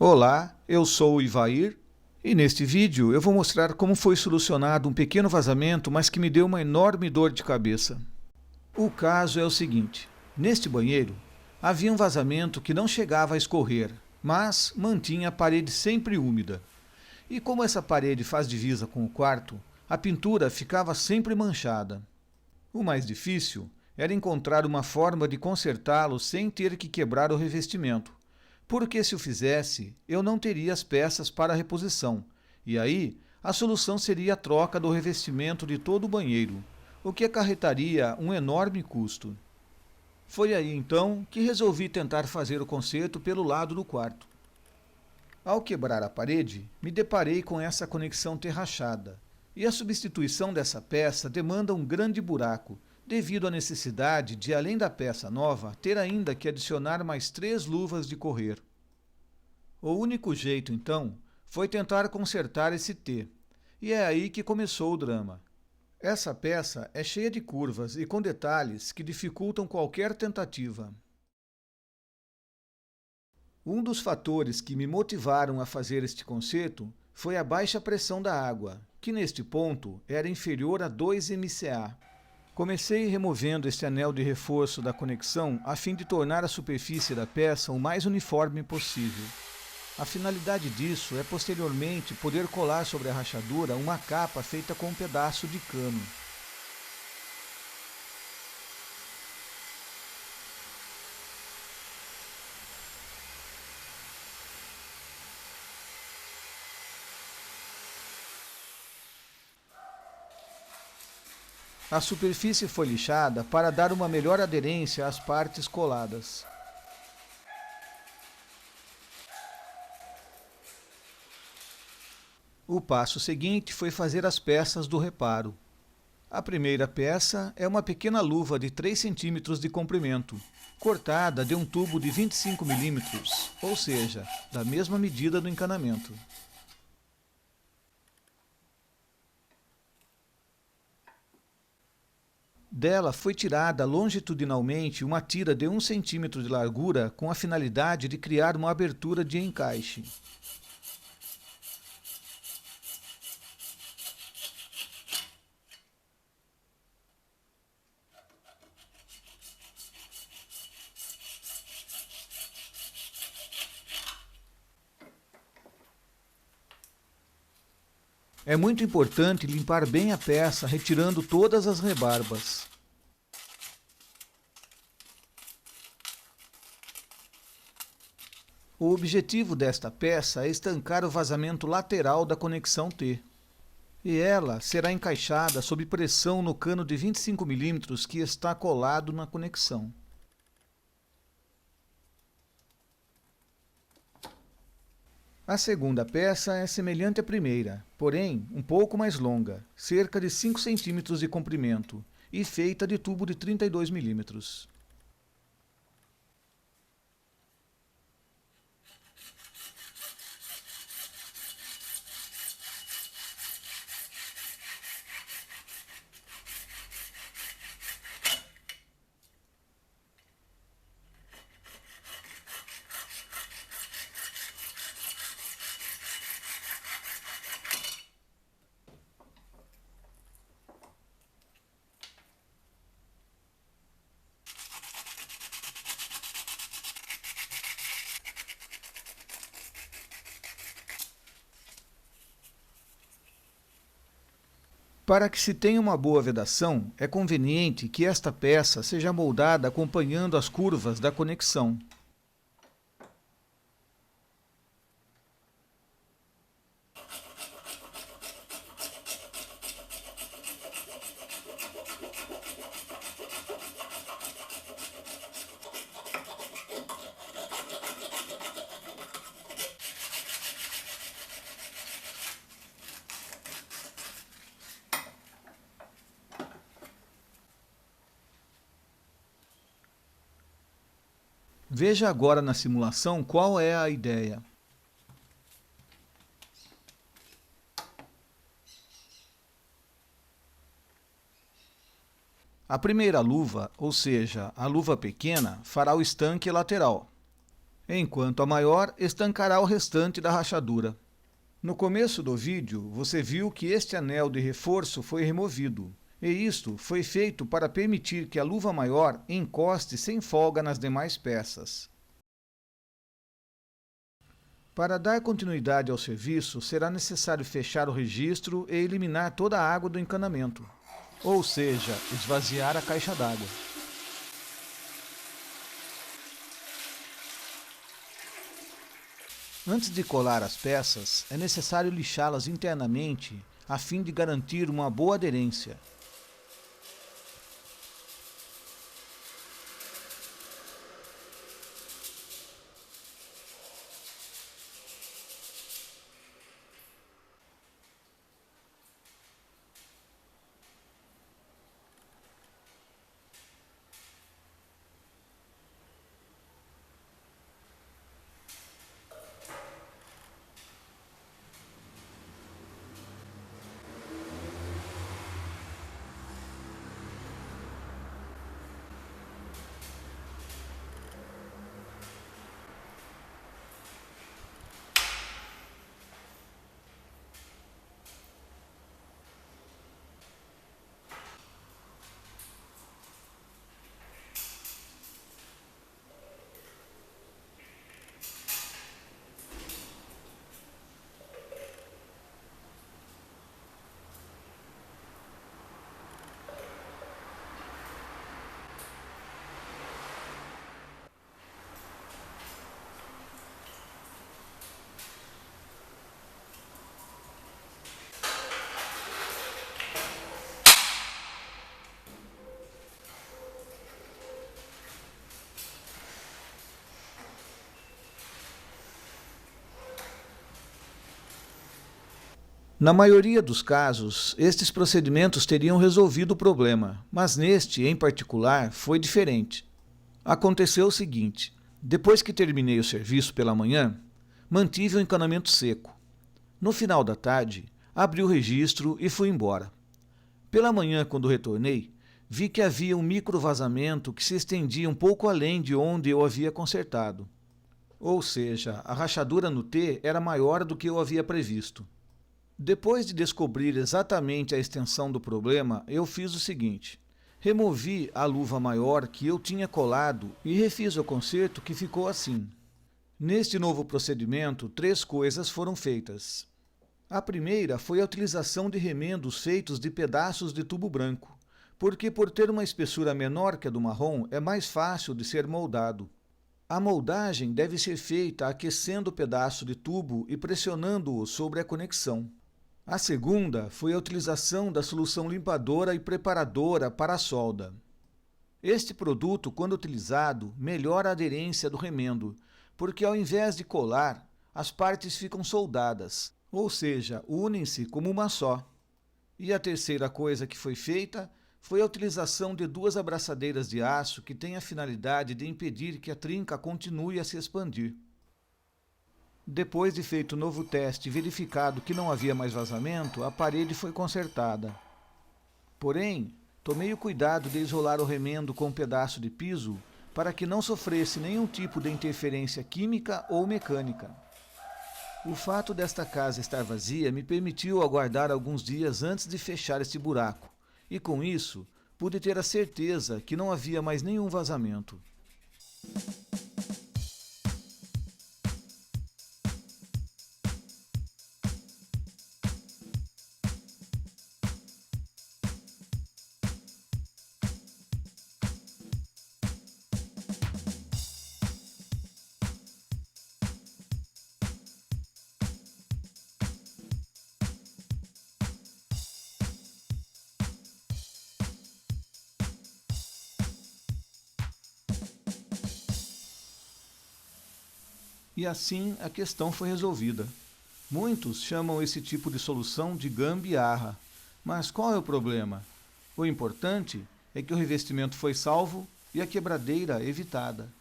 Olá, eu sou o Ivair e neste vídeo eu vou mostrar como foi solucionado um pequeno vazamento, mas que me deu uma enorme dor de cabeça. O caso é o seguinte: neste banheiro havia um vazamento que não chegava a escorrer, mas mantinha a parede sempre úmida. E como essa parede faz divisa com o quarto, a pintura ficava sempre manchada. O mais difícil era encontrar uma forma de consertá-lo sem ter que quebrar o revestimento, porque se o fizesse, eu não teria as peças para a reposição, e aí a solução seria a troca do revestimento de todo o banheiro, o que acarretaria um enorme custo. Foi aí então que resolvi tentar fazer o conserto pelo lado do quarto. Ao quebrar a parede, me deparei com essa conexão ter rachada, e a substituição dessa peça demanda um grande buraco, devido à necessidade de, além da peça nova, ter ainda que adicionar mais 3 luvas de correr. O único jeito, então, foi tentar consertar esse T, e é aí que começou o drama. Essa peça é cheia de curvas e com detalhes que dificultam qualquer tentativa. Um dos fatores que me motivaram a fazer este conserto foi a baixa pressão da água, que neste ponto era inferior a 2 MCA. Comecei removendo este anel de reforço da conexão a fim de tornar a superfície da peça o mais uniforme possível. A finalidade disso é posteriormente poder colar sobre a rachadura uma capa feita com um pedaço de cano. A superfície foi lixada para dar uma melhor aderência às partes coladas. O passo seguinte foi fazer as peças do reparo. A primeira peça é uma pequena luva de 3 cm de comprimento, cortada de um tubo de 25 mm, ou seja, da mesma medida do encanamento. Dela foi tirada longitudinalmente uma tira de 1 cm de largura com a finalidade de criar uma abertura de encaixe. É muito importante limpar bem a peça, retirando todas as rebarbas. O objetivo desta peça é estancar o vazamento lateral da conexão T. E ela será encaixada sob pressão no cano de 25 mm que está colado na conexão. A segunda peça é semelhante à primeira, porém um pouco mais longa, cerca de 5 cm de comprimento, e feita de tubo de 32 mm. Para que se tenha uma boa vedação, é conveniente que esta peça seja moldada acompanhando as curvas da conexão. Veja agora na simulação qual é a ideia. A primeira luva, ou seja, a luva pequena, fará o estanque lateral. enquanto a maior estancará o restante da rachadura. No começo do vídeo, você viu que este anel de reforço foi removido, e isto foi feito para permitir que a luva maior encoste sem folga nas demais peças. Para dar continuidade ao serviço, será necessário fechar o registro e eliminar toda a água do encanamento, ou seja, esvaziar a caixa d'água. Antes de colar as peças, é necessário lixá-las internamente a fim de garantir uma boa aderência. Na maioria dos casos, estes procedimentos teriam resolvido o problema, mas neste, em particular, foi diferente. Aconteceu o seguinte: depois que terminei o serviço pela manhã, mantive o encanamento seco. No final da tarde, abri o registro e fui embora. Pela manhã, quando retornei, vi que havia um micro vazamento que se estendia um pouco além de onde eu havia consertado. Ou seja, a rachadura no T era maior do que eu havia previsto. Depois de descobrir exatamente a extensão do problema, eu fiz o seguinte: removi a luva maior que eu tinha colado e refiz o conserto, que ficou assim. Neste novo procedimento, 3 coisas foram feitas. A primeira foi a utilização de remendos feitos de pedaços de tubo branco, porque por ter uma espessura menor que a do marrom, é mais fácil de ser moldado. A moldagem deve ser feita aquecendo o pedaço de tubo e pressionando-o sobre a conexão. A segunda foi a utilização da solução limpadora e preparadora para a solda. Este produto, quando utilizado, melhora a aderência do remendo, porque ao invés de colar, as partes ficam soldadas, ou seja, unem-se como uma só. E a terceira coisa que foi feita foi a utilização de 2 abraçadeiras de aço que têm a finalidade de impedir que a trinca continue a se expandir. Depois de feito o novo teste e verificado que não havia mais vazamento, a parede foi consertada. Porém, tomei o cuidado de isolar o remendo com um pedaço de piso para que não sofresse nenhum tipo de interferência química ou mecânica. O fato desta casa estar vazia me permitiu aguardar alguns dias antes de fechar este buraco, e com isso pude ter a certeza que não havia mais nenhum vazamento. E assim a questão foi resolvida. Muitos chamam esse tipo de solução de gambiarra. Mas qual é o problema? O importante é que o revestimento foi salvo e a quebradeira evitada.